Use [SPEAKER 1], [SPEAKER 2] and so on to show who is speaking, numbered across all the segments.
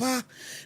[SPEAKER 1] Sompa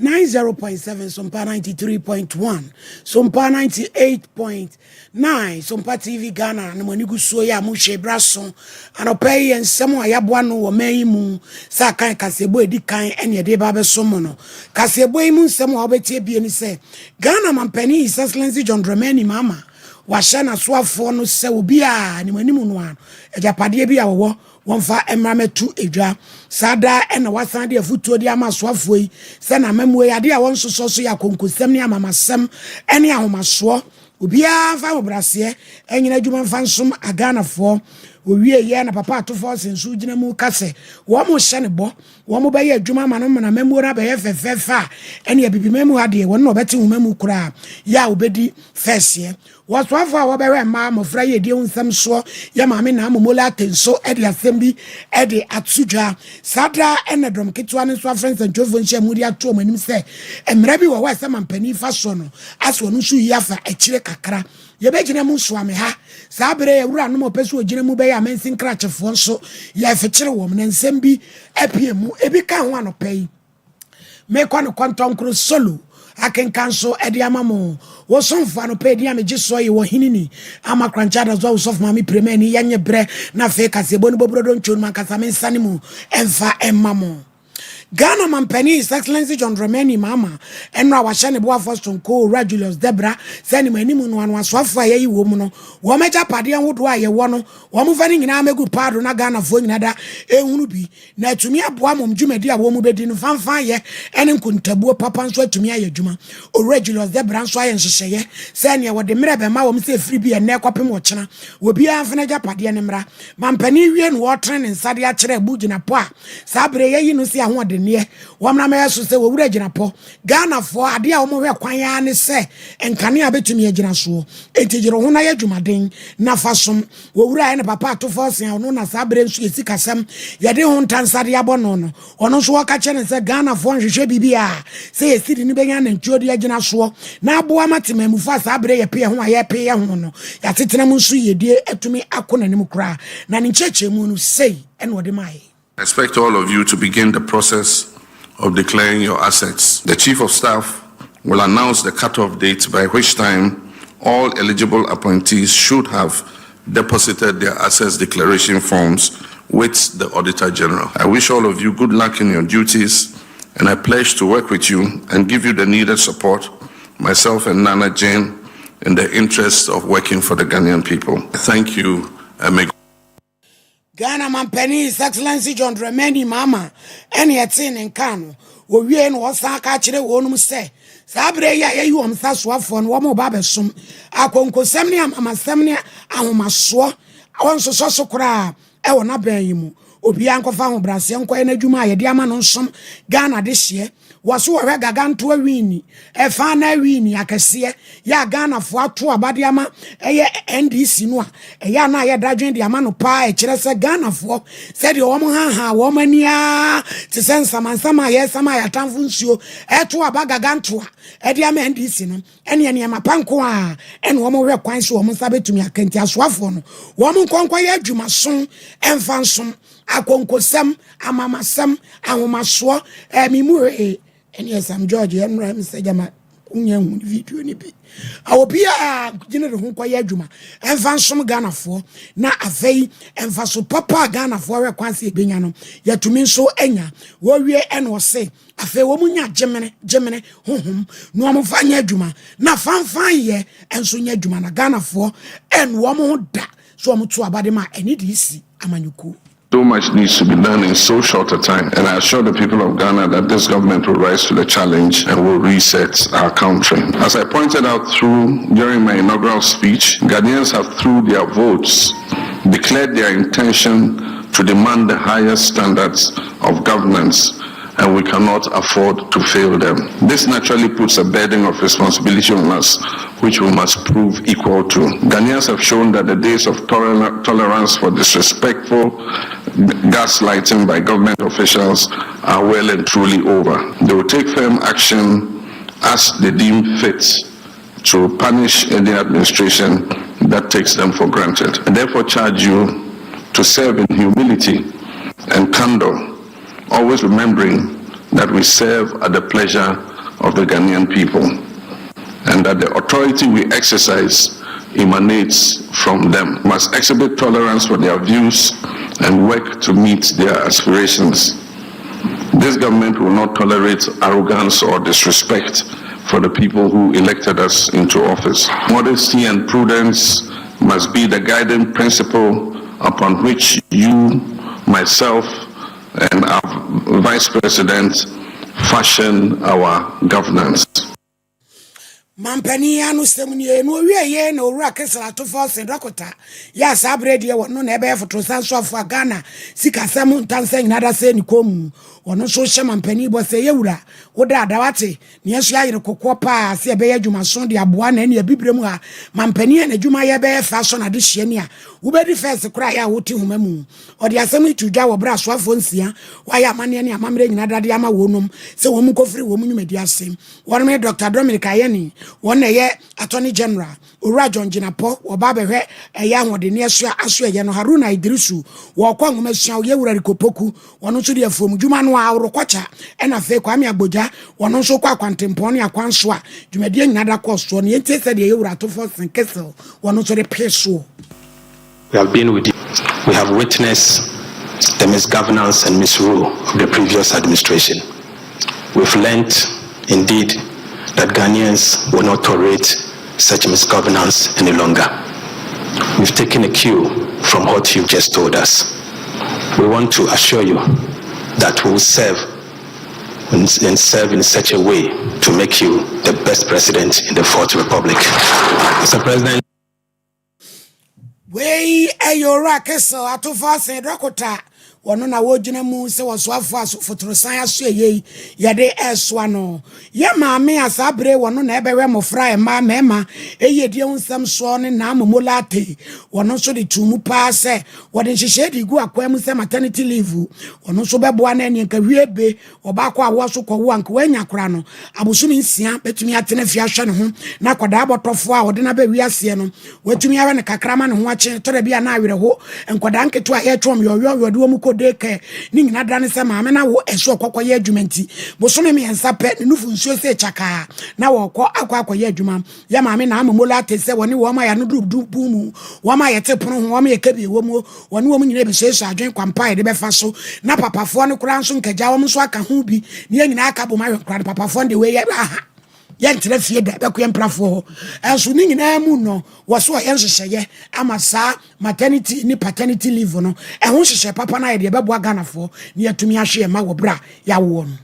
[SPEAKER 1] 90.7, Sompa 93.1, Sompa 98.9, Sompa TV Ghana, and when you go so ya mushe brasso, and a pay and someone yabuano or meimu, Sakai Casebo, Dikai, and your deba somono. Casebo moon, someone beti be and say, Ghana man penny is excellency John Dramani mama. Washana swafo no se obia ni manimu no an ejapade bia wo wonfa emrametu edwa sada ena wasan de afutuo de ama swafo yi se na mamu ya de a won soso so ya konkosem ne amamasem ene ahomaso obia fa obrase enyina adwuma fa nsom aganafo owie ye na papa atofo sensu gina mu kase wo mo hye ne bo wo mo baye adwuma ma no na mamu ra baye fefefa ene ya bibi mamu ade wo no obeti wo mamu kura ya obedi first ye waswafo a wobewe ma mofra ye die unsam so ya maame na amomola tenso e de assembly e de atsudwa sada ene drom ketwa ne so friends and jovon hye muri ato manim se emra bi wo wa se mampani fa so no aso no su yafa e kire kakra ye begina mu so ame ha sabre ewura no mo peso ogina mu be ya mensin krachefo nso ya fekire wo m na nsem bi epie mu ebi ka ho anopai me kwa no kontonkro solo aken kanso edi amamo wo sonfa no pe di ameji so ye wo hinini ama kranchada zo sof mami premeni yanye bre na fe kasebo ni bobrodo nchon man kasame nsane mu emfa emmamo Ghana man penny His Excellency John Dramani mama enra wahye bo afoston ko Julius Debra sani manimu no anu aswafo ayi wo mu no wo meja pade anwodo aye wo no wo mu fani nyina amegu pado na Ghana fo nyina da ehunu bi na atumi aboa mom dwumadi a wo mu bedi no fanfan ye ene nkuntabuo papa nso atumi aye dwuma Julius Debra nso aye nhyehyeye sani wo de mre be ma wo mu se free bi ene kwapem wo kyena wo bia afana ja pade ne mra man penny wie no wo tren nsade a kyere bugina po a sabre ye yi no se ahode ne wamna me yeso se wo wura gina po Ghana fo ade a wo mo hwe kwan ya ne se enkane a betumi agina so entijiro ho na ya dwumaden na fasom wo wura ne papa atofo sen ono na sabre nsu esikasem ye de ho ntansade abono no ono so waka kye se Ghana fo nhwehwe bibia se esidi ni benya na ntuo de agina so na aboa matemamu fa sabre ye pe ho a ye pe ye ho no ya tetena mu nsu ye die etumi akona nim kra na ne nchechemu no sei ene wo de mai.
[SPEAKER 2] I expect all of you to begin the process of declaring your assets. The Chief of Staff will announce the cutoff date by which time all eligible appointees should have deposited their assets declaration forms with the Auditor General. I wish all of you good luck in your duties, and I pledge to work with you and give you the needed support, myself and Nana Jane, in the interest of working for the Ghanaian people. Thank you, and may
[SPEAKER 1] Ghana man penny His Excellency John Dramani mama ene yetin nkano wo wie no wosan ka kire wonum se sabre ya yi wom sasoafo no wo mo ba besom akonkosem ne amamasem ne ahomaso wonso so kora e wona ban yi mu obi ankofa ho brase enko na adwuma ye de ama no nsom Ghana de hye waso wo gaganto awini e fa na awini akese ya Ghana fo ato abade ama eye NDC no a ya na ye dadwen de ama no pa e kire se Ghana fo se de wo mo ha wo mania te sensa mansama ye sama ya tamfu nsuo e to abagaganto a e de ama NDC no ene ene mapanko a ene wo mo hwe kwan so wo mo sabetumi akanti asoafo no wo mo nkonkwa ye adwuma so emfa nsom akonkosem amamasem ahomaso mimu eni Sam George enra msejama unya hu video ni bi awobia gine de ho kwaya adwuma emfa nsom Ghana fo na afei emfa so papa Ghana fo we kwanse ebenya no yatumi nso enya wo wie eno se afei wo munya gemene honhom no mo fanya adwuma na fanfan ye enso nya adwuma na Ghana fo en wo mo da so mo to abade ma eni de isi amanyuku.
[SPEAKER 2] So much needs to be done in so short a time, and I assure the people of Ghana that this government will rise to the challenge and will reset our country. As I pointed out during my inaugural speech, Ghanaians have, through their votes, declared their intention to demand the highest standards of governance, and we cannot afford to fail them. This naturally puts a burden of responsibility on us, which we must prove equal to. Ghanaians have shown that the days of tolerance for disrespectful gaslighting by government officials are well and truly over. They will take firm action as they deem fit to punish any administration that takes them for granted. I therefore charge you to serve in humility and candor, always remembering that we serve at the pleasure of the Ghanaian people, and that the authority we exercise emanates from them. We must exhibit tolerance for their views and work to meet their aspirations. This government will not tolerate arrogance or disrespect for the people who elected us into office. Modesty and prudence must be the guiding principle upon which you, myself, and our Vice President fashion our governance.
[SPEAKER 1] Mampani anu semuni no wiye na owura kesala to force dokota ya sabredi e wono na ebe foto sanso afo Ghana sika sam ntansa nyinada se ni komu wono so hye mampani bo se yewura woda adawate ne yeso ayire kokko pa se ebe adwuma so de aboa na ne abibrem ha mampani na adwuma ye be fa so na de hye ne a wo be di first kra ya woti homa mu ode asem itudwa wo bra so afo nsia wa ya amane ne amamre nyinada de ama wonom se wo mu kofiri wo mu nyumedi asem wono me Dr. Dominic Ayeni one ye Attorney General Ura John Jinapo oba behwe eya hode ne aso ye no Haruna Idrisu wo kwa ngomesua ye wura rikopoku wono so de afom dwuma no awro kwacha ena fe kwa me aboja wono so kwa kwantempon ne akwanso a dwumadi nyinada kosto ne yente se de ye wura to for Kesel wono so de peso.
[SPEAKER 3] We have been with you. We have witnessed the misgovernance and misrule of the previous administration. We've learned indeed that Ghanaians will not tolerate such misgovernance any longer. We've taken a cue from what you've just told us. We want to assure you that we will serve and serve in such a way to make you the best president in the Fourth Republic. Mr. President.
[SPEAKER 1] Wey ayora keso atofa se dokota wono na wojina mu se wosoafo aso fotrosan aso ye yade eswa no ye maame asabre wono na ebewe mofra e ma mema eyedi onsam so ne na amomolate wono so de tumu pa se wode nhihye di gu akwam se maternity leave wono so beboa na ene nka wiebe obakọ awo so kọ wo anka wanya kora no abosumi nsia betumi atene fi ahwe ne ho na koda abotofo a wode na ba wiase no watumi awe ne kakrama ne ho ache to da bia na awere ho enkoda nketo a ye twom yo de wo mu deke ni nyina dane se maame na wo eso kokoye adwumanti bosome me ensape ne nufu nsuo se chaka na wo akoye adwuma ya maame na amomola tese woni wo ma ya no dubu mu wo ma ye tepono ho wo ma ye kabi wo mu woni wo mu nyina be seso adwen kwampa de be fa so na papafo no kura nso nkaja wo nso aka ho bi ne nyina aka bo ma kura papafo de we ye aha yentre fie da be ko emprafo enso ni nyina mu no wo so yenhyehyeye amasa maternity ni paternity leave no ehun hyehye papa na ye de bebo Ghanafo ni atumi ahwe ma wo bra ya wo no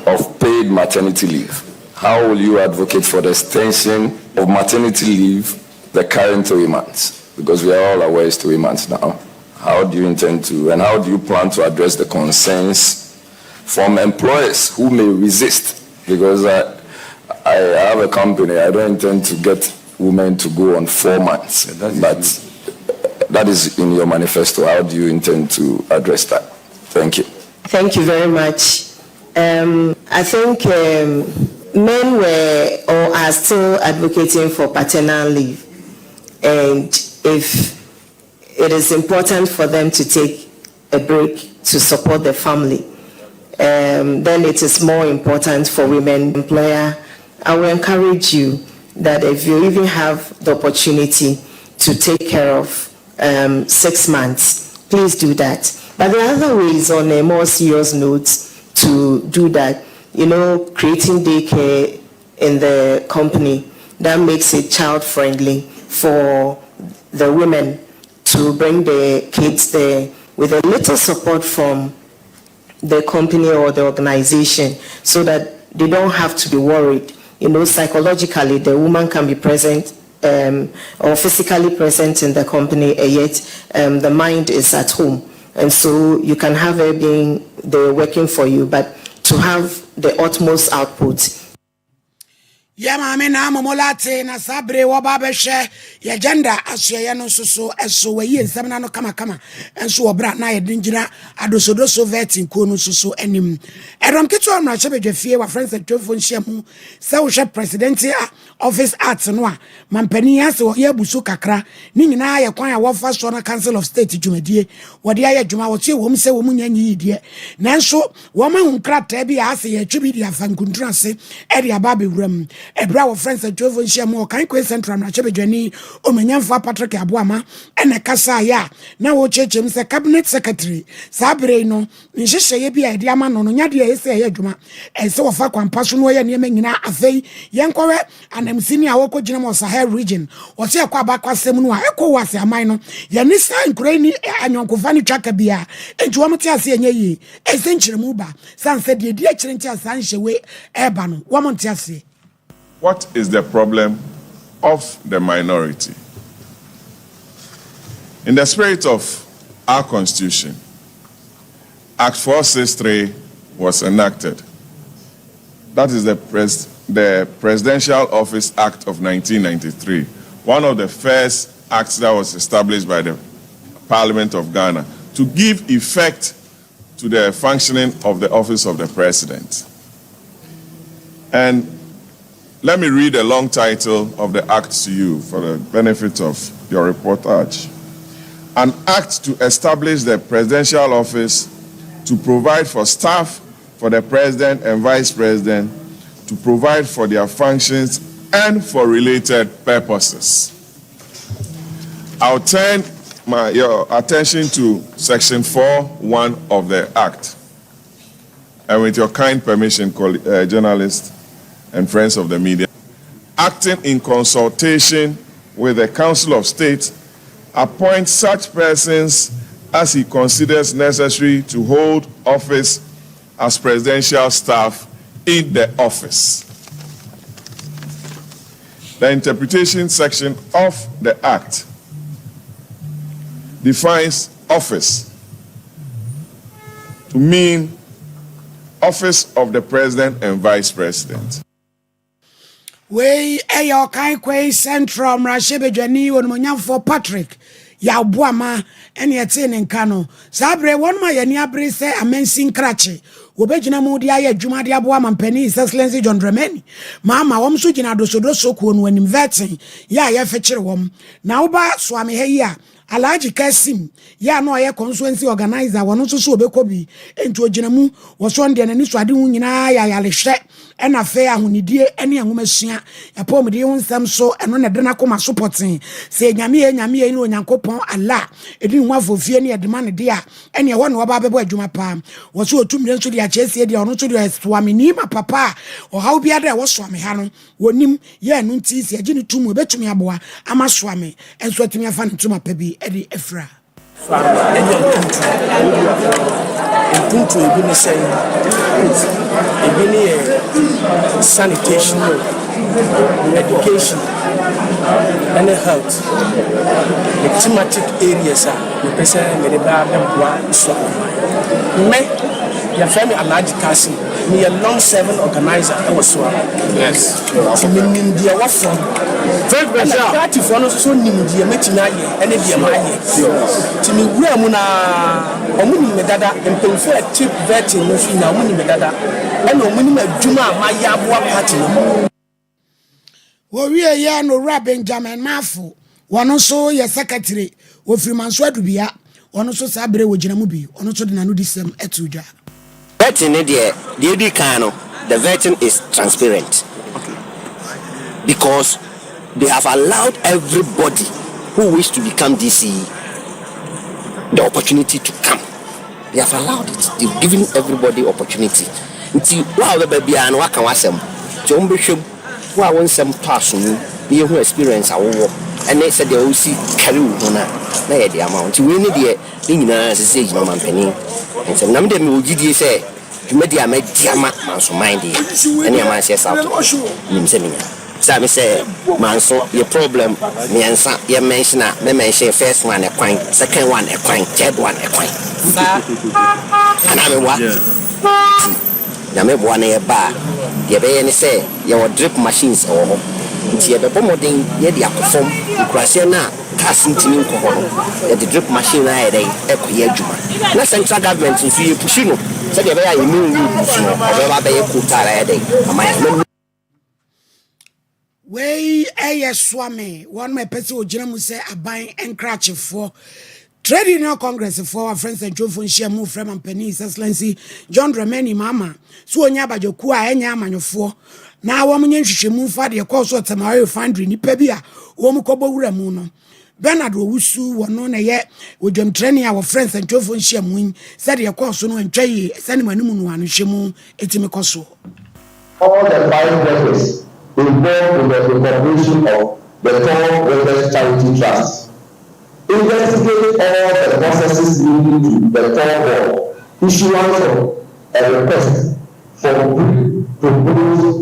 [SPEAKER 4] of paid maternity leave. How will you advocate for the extension of maternity leave the current 3 months? Because we are all aware it's 3 months now. How do you intend to, and how do you plan to address the concerns from employers who may resist? Because I have a company, I don't intend to get women to go on 4 months, but that is in your manifesto. How do you intend to address that? Thank you.
[SPEAKER 5] Thank you very much. I think men were or are still advocating for paternal leave, and if it is important for them to take a break to support the family, then it is more important for women. Employer, I will encourage you that if you even have the opportunity to take care of 6 months, please do that. But there are other ways on a more serious note to do that. You know, creating daycare in the company that makes it child friendly for the women to bring the kids there with a little support from the company or the organization, so that they don't have to be worried. You know, psychologically, the woman can be present or physically present in the company, and yet the mind is at home. And so you can have her being there working for you, but to have the utmost output.
[SPEAKER 1] Yama na momolate na sabre wababeshe ya gender asye no so eso we nsem na no kama enso obra na ye dingira adosodoso vetin ko no so anim edom keto amra chebedwafie wa friends at twofo nhyiamu se wo hwe president office art no a mampani ase wo ye busu kakra ni nyina ye kwan a wo fa so na council of state dwumadie wo de aye dwuma wo tie wo mse wo munyanyi yidie nanso wo ma hunkrata bi ase ye twibi dia fankuntra ase e dia ba bewuram ebra wo friends at twofo nhyiamu kan ko central na chebedwani o manyamfa Patrick Abuama ene kasa ya na wo chechem se cabinet secretary sabre no nhihye ye bi a de ama no nyade ye se ye dwuma se wo fa kwampa so no ye ne nyina afei yenkowe anamsini a wo ko gina mo Sahel region wo se kwa bakwasem no a ekwo wase aman no ye ne sa nkurani anyonkofa ni twaka bia enti wo mte ase enye yi esenkyeremu ba sanse de di akire nti asa nhyewe eba no wo mte ase.
[SPEAKER 6] What is the problem of the minority? In the spirit of our Constitution, Act 463 was enacted. That is the Presidential Office Act of 1993, one of the first acts that was established by the Parliament of Ghana to give effect to the functioning of the office of the President. And let me read a long title of the act to you for the benefit of your reportage. An act to establish the presidential office to provide for staff for the president and vice president, to provide for their functions and for related purposes. I'll turn your attention to section 4.1 of the act. And with your kind permission, journalists and friends of the media, acting in consultation with the Council of State, appoint such persons as he considers necessary to hold office as presidential staff in the office. The interpretation section of the Act defines office to mean office of the President and Vice President.
[SPEAKER 1] We ayo kan kwai central mrashebedwani wonmonyamfo Patrick ya Abuama ene yete ne nka no sabre won ma yani abre se amensin krache wobegyina mu dia ya adwuma dia Abuama mpani Excellency John Dramani mama wom so gina dosodoso ko no anim vetin ya fekire wom na wo ba so ame ha yi a Alaji Kasim ya no ye constituency organizer wono so so obekobi enti ogina mu wo so nde nani so ade hu nyina ya yalehwe ena fe ahonidie ene enwomasua ya pomde hu nsam so eno ne de na koma supporting se nyame ye no Onyankopon Allah edi hu afofie ne edema ne de a ene wo no wo ba bebo adwuma pa wo so otumire nso de a chese de ono so de swamini ma papa o hawo bia de wo swame ha no wonim ye no nti se agini tumu betumi aboa ama swame enso atumi afa ne tuma pa bi Eddie Efra.
[SPEAKER 7] Sanitation, education, and health. The thematic areas are the person made a so your family Alaji Kasim, me a long-serving organizer. I was so yes. Meaning the what from party for no so nim the metinaye and the maye. To me, we are muna medada and prefer cheap vetting no fee now money medada and no minimum juma my yabwa party.
[SPEAKER 1] We are ya no Benjamin Mafu, one also your secretary, or Freeman's Wadubia, one also Sabre Wajinamubi, one also the Nanudism etuja.
[SPEAKER 8] Vetting the vetting is transparent because they have allowed everybody who wish to become DC the opportunity to come. They have allowed it. They've given everybody opportunity. Until wow, the baby and what can wasem. John Bishop, who I want some person, you who experience our work, and they said they will see carry on the amount. We need the thing as a sage, no man penny. And so, Namde will give you say, you made the Amed Diama, man, so mind it. And your man says out. Sammy say, man, so your problem, me and son, your mention, me mention first one a coin, second one a coin, third one a coin. And I'm a what? Now, me one a bar. deɛ ɛbɛyɛ ne sɛ yɛwɔ drip machines ɛwɔ hɔ nti yɛbɛbɔ mmɔden yɛde akɔfam nkuraseɛ no a cars ntumi nkɔ hɔ no yɛde drip machine a yɛdɛ ɛkɔyɛ adwuma na central government nso yɛpushi no sɛdeɛ ɛbɛyɛ a yɛmu nwu so no ɔbɛba bɛyɛ quota a yɛdɛ ama yɛ
[SPEAKER 1] wei ɛyɛ swame one my person ogyina mu sɛ aban enkrachefo Trade Union Congress for our friends and Joe share move from and Penny Excellency John Dramani Mama so onya bajoku a enya amanyofo na wo munye nhwehwe mu fa de course of Tamari Foundry ni pa bia wo mu kobo wura mu no Bernard Owusu wono na ye odwam training our friends and Joe share mu said the course no ntwaye sani manimu no anu hwemu etimi koso
[SPEAKER 9] all the 5 workers involved in the corporation of the Tall Workers Charity Trust investigate all the processes leading to the Tall Board issuance of a request for proposed